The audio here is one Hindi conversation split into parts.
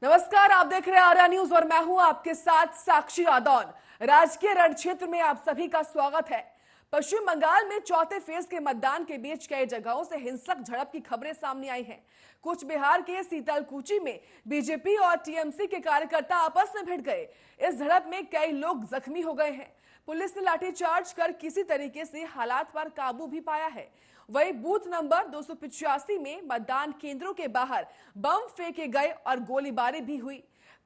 नमस्कार, आप देख रहे हैं आर्या न्यूज और मैं हूं आपके साथ साक्षी आदौन। राजकीय रण क्षेत्र में आप सभी का स्वागत है। पश्चिम बंगाल में चौथे फेज के मतदान के बीच कई जगहों से हिंसक झड़प की खबरें सामने आई हैं। कुछ बिहार के सीतालकुची में बीजेपी और टीएमसी के कार्यकर्ता आपस में भिड़ गए। इस झड़प में कई लोग जख्मी हो गए हैं। पुलिस ने लाठीचार्ज कर किसी तरीके से हालात पर काबू भी पाया है। वहीं बूथ नंबर 285 में मतदान केंद्रों के बाहर बम फेंके गए और गोलीबारी भी हुई।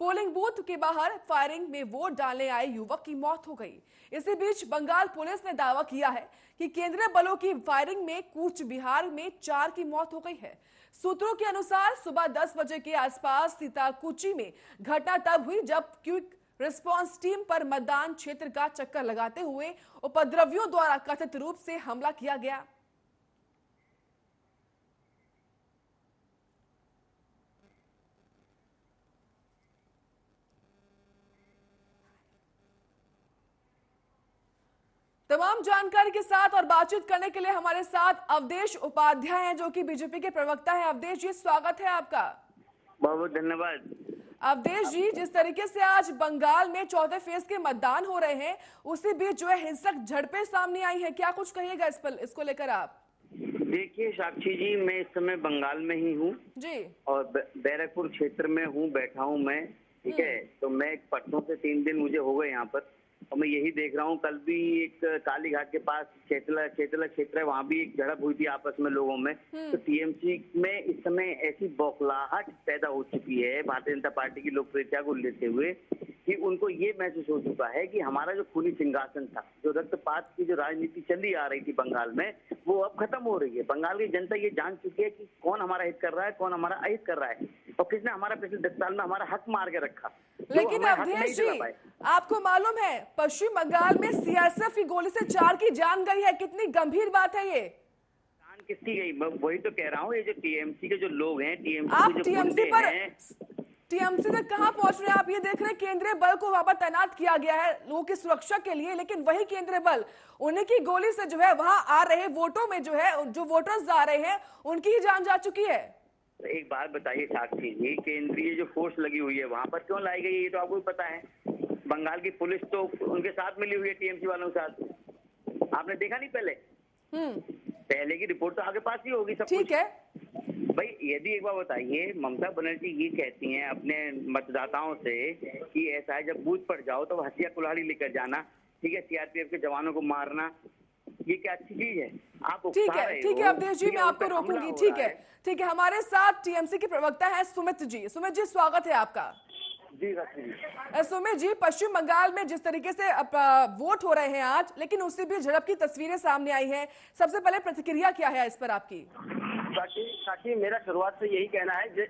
पोलिंग बूथ के बाहर फायरिंग में वोट डालने आए युवक की मौत हो गई। इसी बीच बंगाल पुलिस ने दावा किया है कि केंद्रीय बलों की फायरिंग में कूच बिहार में 4 की मौत हो गई है। सूत्रों के अनुसार सुबह 10 बजे के आसपास सीताकुची में घटना तब हुई जब क्विक रिस्पांस टीम पर मतदान क्षेत्र का चक्कर लगाते हुए उपद्रवियों द्वारा कथित रूप से हमला किया गया। तमाम जानकारी के साथ और बातचीत करने के लिए हमारे साथ अवधेश उपाध्याय हैं, जो कि बीजेपी के प्रवक्ता हैं। अवधेश जी, स्वागत है आपका। बहुत बहुत धन्यवाद। अवधेश जी, जिस तरीके से आज बंगाल में चौथे फेज के मतदान हो रहे हैं, उसी बीच जो है हिंसक झड़पें सामने आई हैं, क्या कुछ कहिएगा इसको लेकर आप? देखिए साक्षी जी, मैं इस समय बंगाल में ही हूँ जी, और बैरकपुर क्षेत्र में हूँ, बैठा हूँ मैं। ठीक है, तो मैं परसों से 3 दिन मुझे हो गए यहाँ पर, और मैं यही देख रहा हूँ। कल भी एक काली घाट के पास चेतला क्षेत्र है, वहाँ भी एक झड़प हुई थी आपस में लोगों में। तो टीएमसी में इस समय ऐसी बौखलाहट पैदा हो चुकी है भारतीय जनता पार्टी की लोकप्रियता को लेते हुए कि उनको ये महसूस हो चुका है कि हमारा जो खूनी सिंहासन था, जो रक्तपात की जो राजनीति चली आ रही थी बंगाल में, वो अब खत्म हो रही है। बंगाल की जनता ये जान चुकी है कि कौन हमारा हित कर रहा है, कौन हमारा अहित कर रहा है, और किसने हमारा पिछले 10 साल में हमारा हक मार के रखा। लेकिन अवधेश जी, आपको मालूम है पश्चिम बंगाल में सीआरपीएफ की गोली से 4 की जान गई है। कितनी गंभीर बात है ये। जान किसकी गई, मैं वही तो कह रहा हूँ। ये जो टीएमसी के जो लोग हैं, टीएमसी तक कहाँ पहुंच रहे हैं आप? ये देख रहे हैं केंद्रीय बल को वहां पर तैनात किया गया है लोगों की सुरक्षा के लिए, लेकिन वही केंद्रीय बल उन्हीं की गोली से जो है वहां आ रहे वोटों में जो है जो वोटर्स आ रहे हैं उनकी ही जान जा चुकी है। एक बात बताइए साक्षी जी, केंद्रीय जो फोर्स लगी हुई है वहां पर क्यों लाई गई, ये तो आपको पता है। बंगाल की पुलिस तो उनके साथ मिली हुई है, टीएमसी वालों के साथ। आपने देखा नहीं पहले की रिपोर्ट तो आगे पास ही होगी सब। ठीक है भाई, यदि एक बार बताइए, ममता बनर्जी ये कहती हैं अपने मतदाताओं से कि ऐसा है जब बूथ पर जाओ तो हथियार कुल्हाड़ी लेकर जाना, ठीक है, सीआरपीएफ के जवानों को मारना, ये क्या अच्छी चीज है? आप ठीक है अवधेश जी, मैं आपको रोकूंगी। ठीक है, हमारे साथ टीएमसी के प्रवक्ता है सुमित जी। सुमित जी, स्वागत है आपका। जी सुमित जी, पश्चिम बंगाल में जिस तरीके से वोट हो रहे हैं आज, लेकिन उसी भी झड़प की तस्वीरें सामने आई हैं, सबसे पहले प्रतिक्रिया क्या है इस पर आपकी? साक्षी, मेरा शुरुआत से यही कहना है,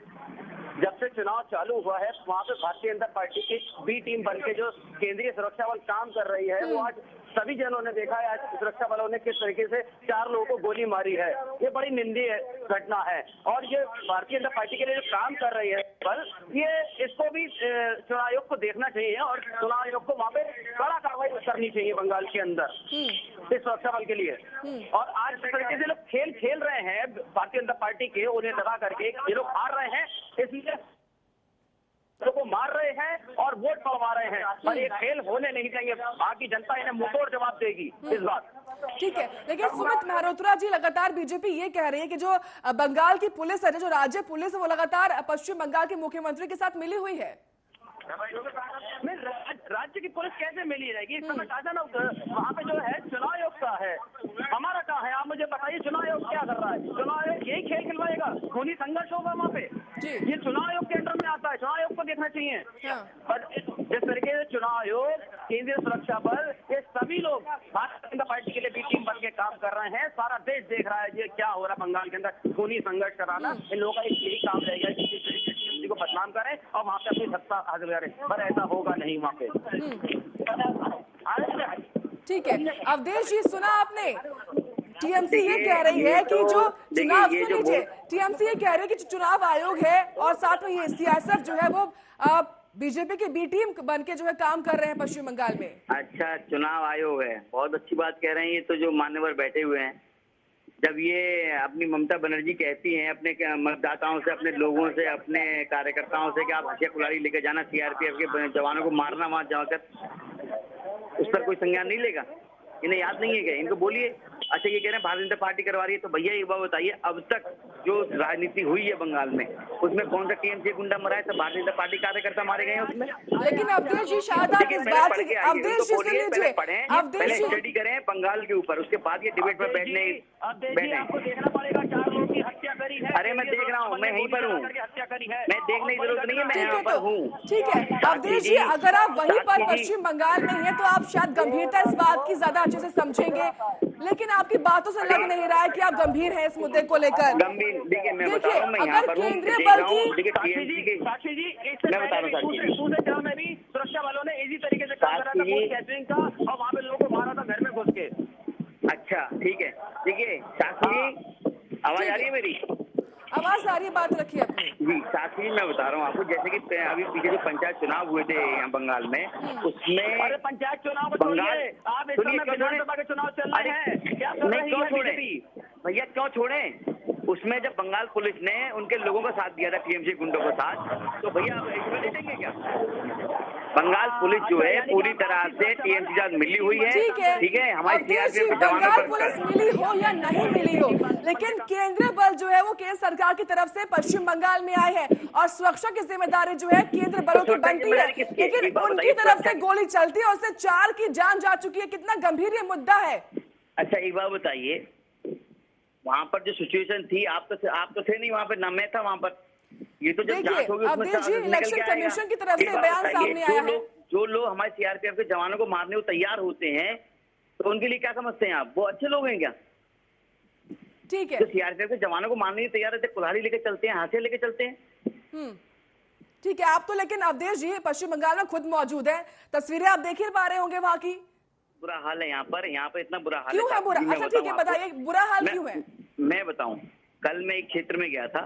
जब से चुनाव चालू हुआ है वहाँ पे भारतीय जनता पार्टी की बी टीम बनके जो केंद्रीय सुरक्षा बल काम कर रही है, वो आज सभी जनों ने देखा है आज सुरक्षा बलों ने किस तरीके से 4 लोगों को गोली मारी है। ये बड़ी निंदनीय घटना है, और ये भारतीय जनता पार्टी के लिए जो काम कर रही है बल, ये इसको भी चुनाव आयोग को देखना चाहिए, और चुनाव आयोग को वहाँ पे कड़ा कार्रवाई करनी चाहिए बंगाल के अंदर इस सुरक्षा बल के लिए। और आज जिस तरीके से लोग खेल रहे हैं भारतीय जनता पार्टी के, उन्हें लगा करके ये लोग हार रहे हैं, इसलिए को मार रहे हैं और वोट पड़वा रहे हैं, और ये खेल होने नहीं चाहिए। बाकी जनता इन्हें मुंहतोड़ जवाब देगी इस बात। ठीक है, लेकिन सुमित मेहरोत्रा जी, लगातार बीजेपी ये कह रही है कि जो बंगाल की पुलिस है, जो राज्य पुलिस है, वो लगातार पश्चिम बंगाल के मुख्यमंत्री के साथ मिली हुई है। राज्य की पुलिस कैसे मिली रहेगी? इस समय ना वहाँ पे जो है चुनाव आयोग का है, हमारा कहाँ है? आप मुझे बताइए, चुनाव आयोग क्या कर रहा है? चुनाव आयोग यही खेल खिलवाएगा, खूनी संघर्ष होगा वहाँ पे। ये चुनाव आयोग के अंडर में आता है, चुनाव आयोग को देखना चाहिए। पर जिस तरीके से चुनाव आयोग, केंद्रीय सुरक्षा बल, ये सभी लोग भारतीय जनता पार्टी के लिए बी टीम बन के काम कर रहे हैं। सारा देश देख रहा है ये क्या हो रहा है बंगाल के अंदर, खूनी संघर्ष कराना। इन लोगों का एक यही काम रहेगा कि को बदनाम करें और वहाँ पे अपनी सत्ता हासिल करें, पर ऐसा होगा नहीं वहाँ पे। ठीक है अवधेश जी, सुना आपने? टीएमसी ये कह रही है कि जो चुनाव, सुनिए, टीएमसी ये कह रही है कि चुनाव आयोग है और साथ में ये सीआरपीएफ जो है वो बीजेपी की बी टीम बन के जो है काम कर रहे हैं पश्चिम बंगाल में। अच्छा, चुनाव आयोग है, बहुत अच्छी बात कह रहे हैं। ये तो जो मान्यवर बैठे हुए हैं, जब ये अपनी ममता बनर्जी कहती हैं अपने मतदाताओं से, अपने लोगों से, अपने कार्यकर्ताओं से कि आप हथियार कुल्हाड़ी लेकर जाना, सीआरपीएफ के जवानों को मारना वहां जाकर, उस पर कोई संज्ञान नहीं लेगा? इन्हें याद नहीं है क्या? इनको बोलिए। अच्छा ये कह रहे हैं भारतीय जनता पार्टी करवा रही है, तो भैया एक बात बताइए, अब तक जो राजनीति हुई है बंगाल में उसमें कौन सा टीएमसी गुंडा मरा है? सब भारतीय जनता पार्टी कार्यकर्ता मारे गए हैं उसमें। लेकिन अवधेश जी शायद आप इस बात की, अवधेश जी सुन लीजिए, पहले स्टडी करें बंगाल के ऊपर, उसके बाद ये डिबेट पर बैठने आपको देखना पड़ेगा 4 लोगों की हत्या करी है। अरे मैं देख रहा हूँ, मैं यहीं पर हूँ, हत्या करी है, मैं देखने की जरूरत नहीं है, मैं यहाँ पर हूँ। ठीक है अवधेश जी, अगर आप वहीं पर पश्चिम बंगाल में हैं तो आप शायद गंभीरता इस बात की ज्यादा अच्छे से समझेंगे, लेकिन आपकी बातों से लग नहीं रहा है कि आप गंभीर हैं इस मुद्दे को लेकर। गंभीर देखिए, मैं बता रहा हूँ, मैं यहाँ पर हूँ, केंद्रीय बल की साक्षी जी मैं बता रहा हूँ, दूसरे चरण में भी सुरक्षा वालों ने इसी तरीके से काम करा था कैटरिंग का, और वहाँ पे लोगों को मारा था घर में घुस के। अच्छा ठीक है, देखिए साक्षी जी आवाज आ रही है मेरी? आवाज आ रही है, बात रखिए अपनी। जी साक्षी जी मैं बता रहा हूँ आपको, जैसे कि अभी पीछे जो पंचायत चुनाव हुए थे यहाँ बंगाल में, उसमें अरे पंचायत चुनाव बंगाल आप इस समय विधानसभा के चुनाव चल रहे हैं, क्या कर रही क्यों है छोड़े बीजेपी? भैया क्यों छोड़े? उसमें जब बंगाल पुलिस ने उनके लोगों का साथ दिया था, टीएमसी गुंडों का साथ, तो भैया आप इसमें नहीं देंगे क्या? बंगाल पुलिस जो है पूरी तरह से टीएमसी के साथ मिली हुई है, ठीक है? हमारी सीआरपीएफ के जवानों बंगाल पुलिस मिली हो या नहीं मिली हो, लेकिन केंद्रीय बल जो है वो केंद्र सरकार की तरफ से पश्चिम बंगाल में आए हैं और सुरक्षा की जिम्मेदारी जो है केंद्र बलों की बनती है, लेकिन उनकी तरफ से गोली चलती है और उससे 4 की जान जा चुकी है। कितना गंभीर ये मुद्दा है? अच्छा एक बात बताइए, वहाँ पर जो सिचुएशन थी, आप तो थे नहीं वहाँ पर, ना मैं था वहाँ पर। ये तो जब जांच होगी उसमें इलेक्शन कमीशन की तरफ से बयान सामने आया है। जो लोग हमारे सीआरपीएफ के जवानों को मारने को तैयार होते हैं, तो उनके लिए क्या समझते हैं आप? वो अच्छे लोग हैं क्या? ठीक है, जो सीआरपीएफ के जवानों को मारने के तैयार रहते, कुल्हाड़ी लेके चलते हैं, हाथे लेके चलते हैं। ठीक है, आप तो लेकिन अवधेश जी पश्चिम बंगाल में खुद मौजूद है, तस्वीरें आप देख ही पा रहे होंगे वहाँ की। बुरा हाल है यहाँ पर इतना बुरा हाल क्यों है बुरा? अच्छा ठीक है, बताइए बुरा हाल क्यों है? मैं बताऊं, कल मैं एक क्षेत्र में गया था,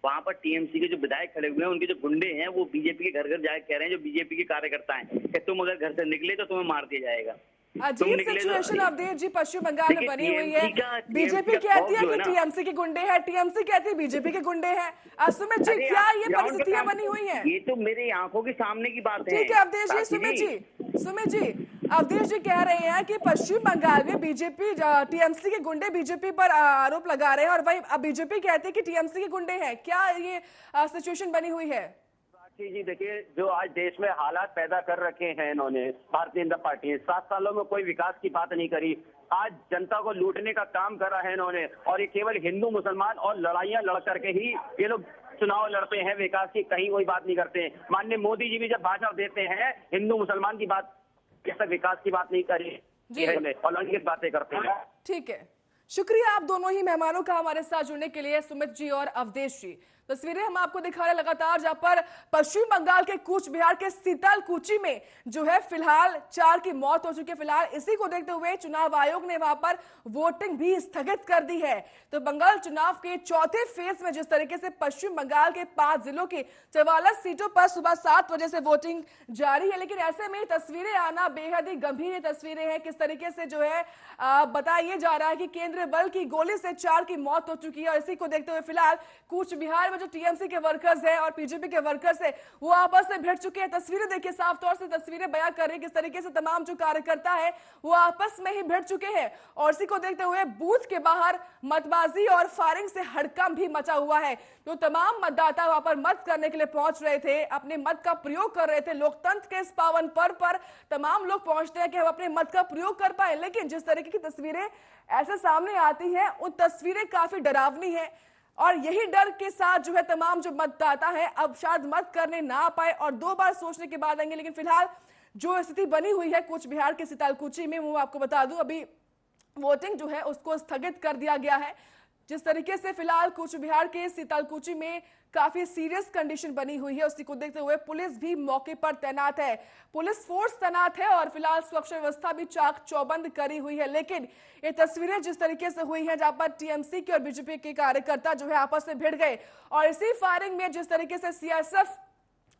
वहाँ पर टीएमसी के जो विधायक खड़े हुए हैं, उनके जो गुंडे हैं वो बीजेपी के घर घर जाके कह रहे हैं, जो बीजेपी के कार्यकर्ता हैं, कि तुम अगर घर से निकले तो तुम्हें मार दिया जाएगा। अजीब सिचुएशन अवधेश जी पश्चिम बंगाल में बनी हुई है। बीजेपी कहती है कि टीएमसी के गुंडे हैं, टीएमसी कहती है बीजेपी के गुंडे हैं। सुमित जी क्या ये परिस्थितियां बनी हुई हैं? ये तो मेरी आंखों के सामने की बात है। ठीक है अवधेश जी, सुमित जी अवधेश जी कह रहे हैं कि पश्चिम बंगाल में बीजेपी टीएमसी के गुंडे बीजेपी पर आरोप लगा रहे हैं और वही बीजेपी कहती है कि टीएमसी के गुंडे हैं। क्या ये सिचुएशन बनी हुई है? जी देखिए, जो आज देश में हालात पैदा कर रखे हैं इन्होंने, भारतीय जनता पार्टी ने 7 सालों में कोई विकास की बात नहीं करी, आज जनता को लूटने का काम करा है इन्होंने, और ये केवल हिंदू मुसलमान और लड़ाइयां लड़ करके ही ये लोग चुनाव लड़ते हैं, विकास की कहीं कोई बात नहीं करते हैं। माननीय मोदी जी भी जब भाषण देते हैं हिंदू मुसलमान की बात, विकास की बात नहीं करी और लड़ने की बातें करते हैं। ठीक है, शुक्रिया आप दोनों ही मेहमानों का हमारे साथ जुड़ने के लिए, सुमित जी और अवधेश जी। तस्वीरें हम आपको दिखा रहे लगातार, जहां पर पश्चिम बंगाल के कूच बिहार के सीतालकुची में जो है फिलहाल 4 की मौत हो चुकी है। फिलहाल इसी को देखते हुए चुनाव आयोग ने वहां पर वोटिंग भी स्थगित कर दी है। तो बंगाल चुनाव के चौथे फेज में जिस तरीके से पश्चिम बंगाल के 5 जिलों की 44 सीटों पर सुबह 7 बजे से वोटिंग जारी है, लेकिन ऐसे में तस्वीरें आना बेहद ही गंभीर तस्वीरें हैं। किस तरीके से जो है बताया जा रहा है कि केंद्रीय बल की गोली से 4 की मौत हो चुकी है और इसी को देखते हुए फिलहाल कूच बिहार में जो टीएमसी के वर्कर्स हैं और बीजेपी के वर्कर्स हैं वो आपस में भिड़ चुके हैं। तस्वीरें देखिए, साफ तौर से तस्वीरें बयां कर रही है किस तरीके से तमाम जो कार्यकर्ता है वो आपस में ही भिड़ चुके हैं और इसी को देखते हुए बूथ के बाहर मतबाजी और फायरिंग से हड़कंप भी मचा हुआ है। तो तमाम मतदाता वहां पर मत करने के लिए पहुंच रहे थे, अपने मत का प्रयोग कर रहे थे। लोकतंत्र के इस पावन पर्व पर तमाम लोग पहुंचते हैं कि हम अपने मत का प्रयोग कर पाए, लेकिन जिस तरीके की तस्वीरें ऐसे सामने आती हैं उन तस्वीरें काफी डरावनी है और यही डर के साथ जो है तमाम जो मतदाता है अब शायद मत करने ना पाए और 2 बार सोचने के बाद आएंगे। लेकिन फिलहाल जो स्थिति बनी हुई है कूच बिहार के सीतालकुची में, वो आपको बता दूं अभी वोटिंग जो है उसको स्थगित कर दिया गया है। जिस तरीके से फिलहाल कूच बिहार के सीतालकुची में काफी सीरियस कंडीशन बनी हुई है, उसी को देखते हुए पुलिस भी मौके पर तैनात है, पुलिस फोर्स तैनात है और फिलहाल सुरक्षा व्यवस्था भी चाक चौबंद करी हुई है। लेकिन ये तस्वीरें जिस तरीके से हुई हैं जहां पर टीएमसी के और बीजेपी के कार्यकर्ता जो है आपस में भिड़ गए और इसी फायरिंग में जिस तरीके से सीआईएसएफ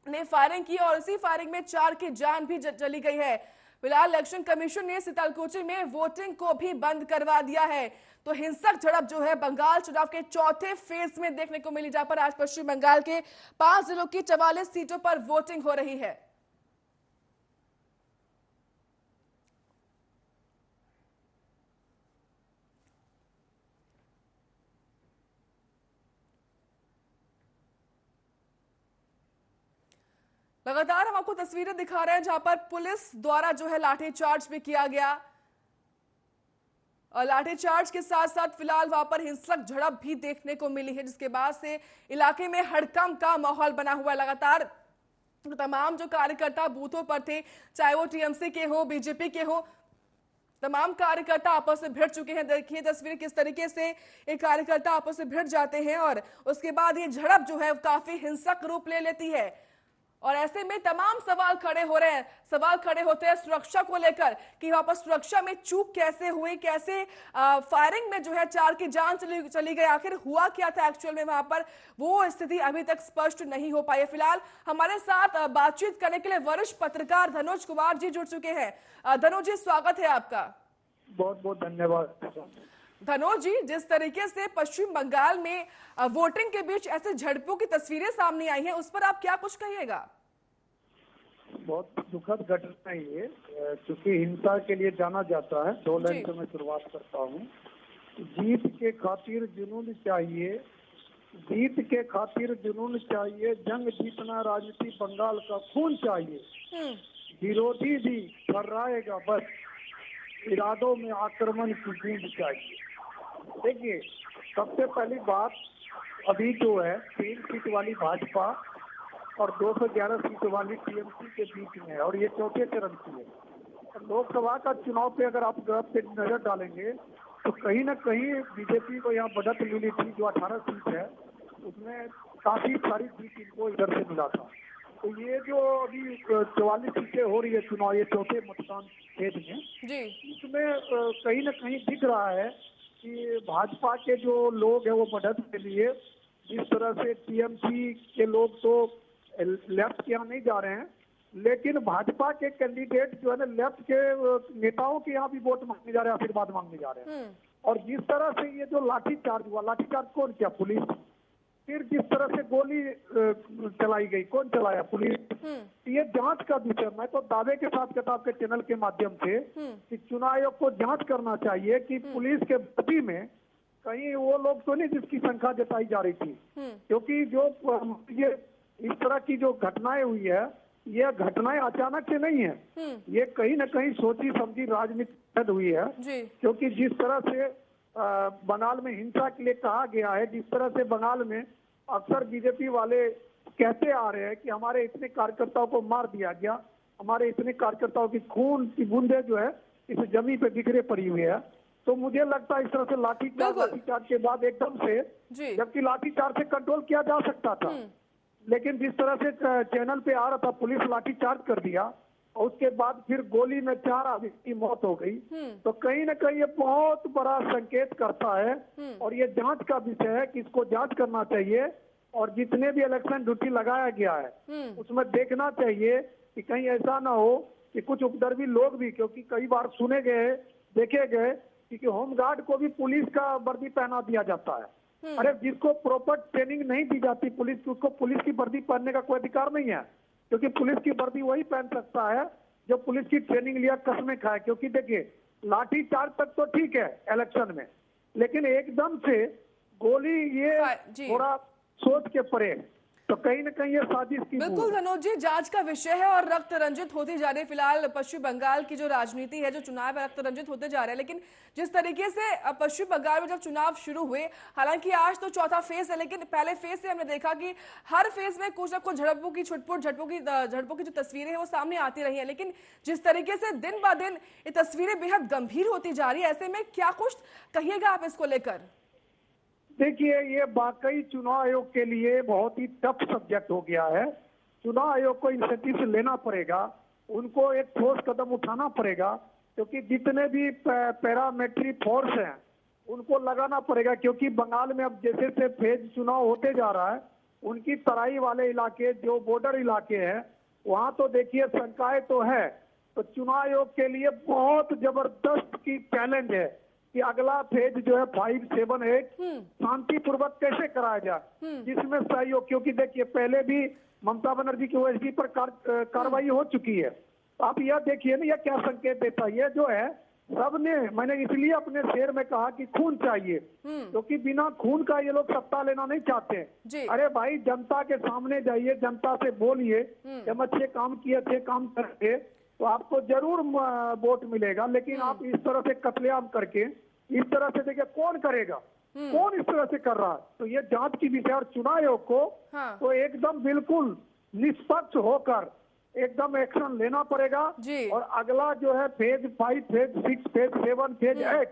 ने फायरिंग की और इसी फायरिंग में 4 की जान भी चली गई है। फिलहाल इलेक्शन कमीशन ने सितालकोची में वोटिंग को भी बंद करवा दिया है। तो हिंसक झड़प जो है बंगाल चुनाव के चौथे फेज में देखने को मिली, जहां पर आज पश्चिम बंगाल के 5 जिलों की 44 सीटों पर वोटिंग हो रही है। लगातार हम आपको तस्वीरें दिखा रहे हैं जहां पर पुलिस द्वारा जो है लाठीचार्ज भी किया गया, और लाठीचार्ज के साथ साथ फिलहाल वहां पर हिंसक झड़प भी देखने को मिली है, जिसके बाद से इलाके में हड़कंप का माहौल बना हुआ है। लगातार तमाम जो कार्यकर्ता बूथों पर थे, चाहे वो टीएमसी के हो, बीजेपी के हो, तमाम कार्यकर्ता आपस में भिड़ चुके हैं। देखिए तस्वीर किस तरीके से एक कार्यकर्ता आपस में भिड़ जाते हैं और उसके बाद ये झड़प जो है काफी हिंसक रूप ले लेती है। और ऐसे में तमाम सवाल खड़े हो रहे हैं, सवाल खड़े होते हैं सुरक्षा को लेकर कि वहां पर सुरक्षा में चूक कैसे हुई, कैसे फायरिंग में जो है 4 की जान चली गई, आखिर हुआ क्या था एक्चुअल में वहां पर, वो स्थिति अभी तक स्पष्ट नहीं हो पाई है। फिलहाल हमारे साथ बातचीत करने के लिए वरिष्ठ पत्रकार धनोज कुमार जी जुड़ चुके हैं। धनोज जी, स्वागत है आपका। बहुत बहुत धन्यवाद। धनोज जी, जिस तरीके से पश्चिम बंगाल में वोटिंग के बीच ऐसे झड़पों की तस्वीरें सामने आई हैं, उस पर आप क्या कुछ कहिएगा? बहुत दुखद घटना है ये, क्योंकि हिंसा के लिए जाना जाता है। 2 लाइन से मैं शुरुआत करता हूँ। जीत के खातिर जुनून चाहिए, जीत के खातिर जुनून चाहिए, जंग जीतना राजनीति बंगाल का खून चाहिए, विरोधी भी फर्राएगा बस, इरादों में आक्रमण की गूंज चाहिए। देखिए, सबसे पहली बात, अभी जो है 3 सीट वाली भाजपा और 211 सीट वाली टीएमसी के बीच में है, और ये चौथे चरण की है। लोकसभा का चुनाव पे अगर आप ग्राफ पे नजर डालेंगे तो कहीं ना कहीं बीजेपी को यहाँ बढ़त मिली थी, जो 18 सीट है उसमें काफी सारी सीट इनको इधर से मिला था। तो ये जो अभी 44 सीटें हो रही है चुनाव, ये चौथे मतदान क्षेत्र में, इसमें कहीं ना कहीं दिख रहा है कि भाजपा के जो लोग हैं वो बढ़त के लिए, जिस तरह से टीएमसी के लोग तो लेफ्ट के यहाँ नहीं जा रहे हैं, लेकिन भाजपा के कैंडिडेट जो है ना लेफ्ट के नेताओं के यहाँ भी वोट मांगने जा रहे हैं, आशीर्वाद मांगने जा रहे हैं। और जिस तरह से ये जो लाठीचार्ज हुआ, लाठीचार्ज कौन किया? पुलिस। फिर जिस तरह से गोली चलाई गई, कौन चलाया? पुलिस। ये जांच का विषय, मैं तो दावे के साथ कहता आपके चैनल के माध्यम से कि चुनाव आयोग को जांच करना चाहिए कि पुलिस के भर्ती में कहीं वो लोग तो नहीं जिसकी संख्या जताई जा रही थी, क्योंकि जो ये इस तरह की जो घटनाएं हुई है, ये घटनाएं अचानक से नहीं है, ये कहीं ना कहीं सोची समझी राजनीति हुई है। क्योंकि जिस तरह से बंगाल में हिंसा के लिए कहा गया है, जिस तरह से बंगाल में अक्सर बीजेपी वाले कहते आ रहे हैं कि हमारे इतने कार्यकर्ताओं को मार दिया गया, हमारे इतने कार्यकर्ताओं की खून की बूंदे जो है इस जमीन पे बिखरे पड़ी हुई है। तो मुझे लगता है इस तरह से लाठीचार्ज के बाद एकदम से, जबकि लाठीचार्ज से कंट्रोल किया जा सकता था, लेकिन जिस तरह से चैनल पे आ रहा था, पुलिस लाठीचार्ज कर दिया और उसके बाद फिर गोली में 4 आदमी की मौत हो गई। तो कहीं ना कहीं ये बहुत बड़ा संकेत करता है, और ये जांच का विषय है कि इसको जांच करना चाहिए, और जितने भी इलेक्शन ड्यूटी लगाया गया है उसमें देखना चाहिए कि कहीं ऐसा ना हो कि कुछ उपद्रवी लोग भी, क्योंकि कई बार सुने गए, देखे गए कि होमगार्ड को भी पुलिस का वर्दी पहना दिया जाता है। अरे जिसको प्रॉपर ट्रेनिंग नहीं दी जाती पुलिस की, उसको पुलिस की वर्दी पहनने का कोई अधिकार नहीं है, क्योंकि पुलिस की वर्दी वही पहन सकता है जो पुलिस की ट्रेनिंग लिया, कसमें खाए। क्योंकि देखिए, लाठीचार्ज तक तो ठीक है इलेक्शन में, लेकिन एकदम से गोली, ये थोड़ा सोच के परे, तो कहीं ना कहीं ये साजिश की। बिल्कुल धनोज जी, जांच का विषय है और रक्त रंजित होती जा रही है। फिलहाल पश्चिम बंगाल की जो राजनीति है, जो चुनाव है, रक्त रंजित होते जा रहे हैं। लेकिन जिस तरीके से पश्चिम बंगाल में जब चुनाव शुरू हुए, हालांकि आज तो चौथा फेज है, लेकिन पहले फेज से हमने देखा कि हर फेज में कुछ ना कुछ झड़पों की, झड़पों की जो तस्वीरें हैं वो सामने आती रही है। लेकिन जिस तरीके से दिन ब दिन ये तस्वीरें बेहद गंभीर होती जा रही है, ऐसे में क्या कुछ कहिएगा आप इसको लेकर? देखिए, ये वाकई चुनाव आयोग के लिए बहुत ही टफ सब्जेक्ट हो गया है। चुनाव आयोग को इनिशिएटिव लेना पड़ेगा, उनको एक ठोस कदम उठाना पड़ेगा, क्योंकि जितने भी पैरामिलिट्री फोर्स हैं उनको लगाना पड़ेगा। क्योंकि बंगाल में अब जैसे से फेज चुनाव होते जा रहा है, उनकी तराई वाले इलाके, जो बॉर्डर इलाके हैं, वहाँ तो देखिए शंकाएं तो है तो चुनाव आयोग के लिए बहुत जबरदस्त की चैलेंज है कि अगला फेज जो है 5, 7, 8 शांतिपूर्वक कैसे कराया जाए, जिसमें सहयोग, क्योंकि देखिए पहले भी ममता बनर्जी की ओएसडी पर कार्रवाई हो चुकी है। तो आप यह देखिए ना, यह क्या संकेत देता है, ये जो है सबने, मैंने इसलिए अपने शेर में कहा कि खून चाहिए, क्योंकि बिना खून का ये लोग सत्ता लेना नहीं चाहते। अरे भाई, जनता के सामने जाइए, जनता से बोलिए कि हम अच्छे काम किए, अच्छे काम करके तो आपको जरूर वोट मिलेगा। लेकिन आप इस तरह से कत्लेआम करके, इस तरह से देखिए कौन करेगा, कौन इस तरह से कर रहा है। तो ये जांच की विषय, और चुनाव आयोग को तो एकदम बिल्कुल निष्पक्ष होकर एकदम एक्शन लेना पड़ेगा। और अगला जो है फेज 5, फेज 6, फेज 7, फेज 8,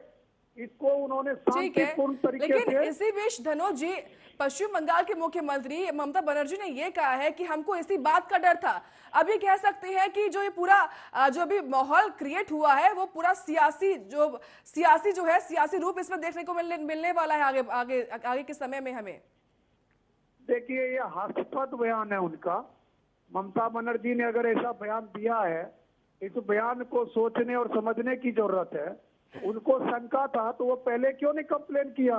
इसको उन्होंने शांतिपूर्ण तरीके से। इसी बीच धनोज जी, पश्चिम बंगाल के मुख्यमंत्री ममता बनर्जी ने यह कहा है कि हमको इसी बात का डर था। अभी कह सकते हैं कि जो ये पूरा जो भी माहौल क्रिएट हुआ है वो पूरा सियासी रूप इसमें देखने को मिलने वाला है आगे के समय में हमें। देखिए, ये हास्यास्पद बयान है उनका। ममता बनर्जी ने अगर ऐसा बयान दिया है, इस बयान को सोचने और समझने की जरूरत है। उनको शंका था तो वो पहले क्यों नहीं कंप्लेन किया?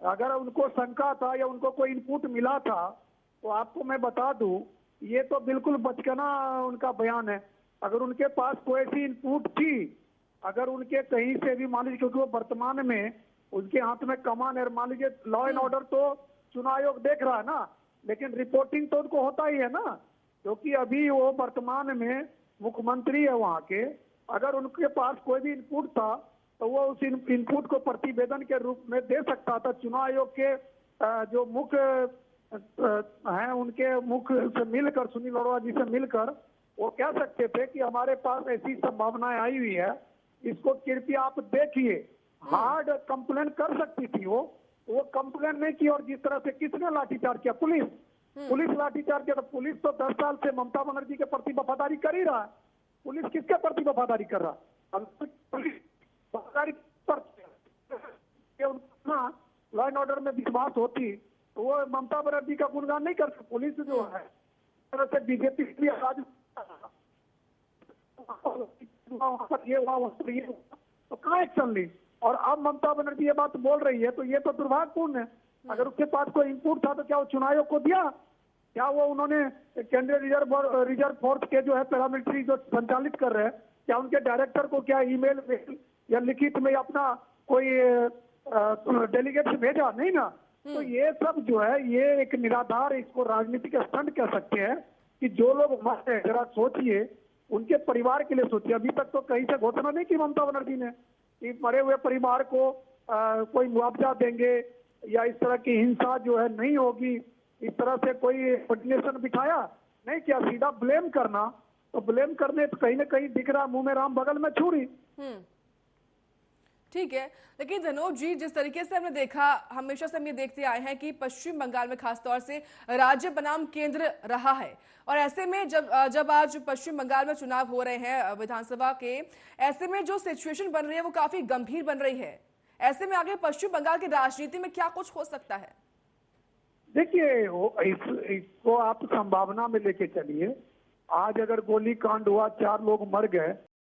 अगर उनको शंका था या उनको कोई इनपुट मिला था तो आपको मैं बता दूं, ये तो बिल्कुल बचकाना उनका बयान है। अगर उनके पास कोई ऐसी इनपुट थी, अगर उनके कहीं से भी मान लीजिए, क्योंकि वो वर्तमान में उनके हाथ में कमान है, मान लीजिए लॉ एंड ऑर्डर तो चुनाव आयोग देख रहा है ना, लेकिन रिपोर्टिंग तो उनको होता ही है ना, क्योंकि अभी वो वर्तमान में मुख्यमंत्री है वहां के। अगर उनके पास कोई भी इनपुट था तो वो उस इनपुट को प्रतिवेदन के रूप में दे सकता था। चुनाव आयोग के जो मुख्य हैं, उनके मुख्य से मिलकर, सुनील अरोड़ा जी से मिलकर वो कह सकते थे कि हमारे पास ऐसी संभावनाएं आई हुई है, इसको कृपया आप देखिए। हार्ड कंप्लेन कर सकती थी वो कंप्लेन नहीं की। और जिस तरह से किसने लाठीचार्ज किया, पुलिस लाठीचार्ज किया। तो पुलिस तो 10 साल से ममता बनर्जी के प्रति वफादारी कर ही रहा है। पुलिस किसके प्रति वफादारी कर रहा है? पुलिस वफादारी लॉ एंड ऑर्डर में विश्वास होती तो वो ममता बनर्जी का गुणगान नहीं करती। पुलिस जो है तरह से बीजेपी के लिए तो कहाँ एक्शन ली? और अब ममता बनर्जी ये बात बोल रही है तो ये तो दुर्भाग्यपूर्ण है। अगर उसके पास कोई इनपुट था तो क्या वो चुनाव आयोग को दिया? क्या वो उन्होंने केंद्रीय रिजर्व फोर्स के जो है पैरामिलिट्री जो संचालित कर रहे हैं, क्या उनके डायरेक्टर को क्या ईमेल या लिखित में अपना कोई डेलीगेट भेजा? नहीं ना। तो ये सब जो है ये एक निराधार, इसको राजनीतिक स्टंट कह सकते हैं कि जो लोग मरे, जरा सोचिए उनके परिवार के लिए सोचिए। अभी तक तो कहीं से घोषणा नहीं की ममता बनर्जी ने कि मरे हुए परिवार को कोई मुआवजा देंगे या इस तरह की हिंसा जो है नहीं होगी, इस तरह से कोई कोऑर्डिनेशन बिठाया नहीं किया। सीधा ब्लेम करना, तो ब्लेम करने तो कहीं ना कहीं दिख रहा मुंह में राम बगल में छुरी। ठीक है, लेकिन धनोज जी, जिस तरीके से हमने देखा, हमेशा से हम ये देखते आए हैं कि पश्चिम बंगाल में खासतौर से राज्य बनाम केंद्र रहा है, और ऐसे में जब आज पश्चिम बंगाल में चुनाव हो रहे हैं विधानसभा के, ऐसे में जो सिचुएशन बन रही है वो काफी गंभीर बन रही है। ऐसे में आगे पश्चिम बंगाल की राजनीति में क्या कुछ हो सकता है? देखिए, इसको आप संभावना में लेके चलिए। आज अगर गोली कांड हुआ, 4 लोग मर गए,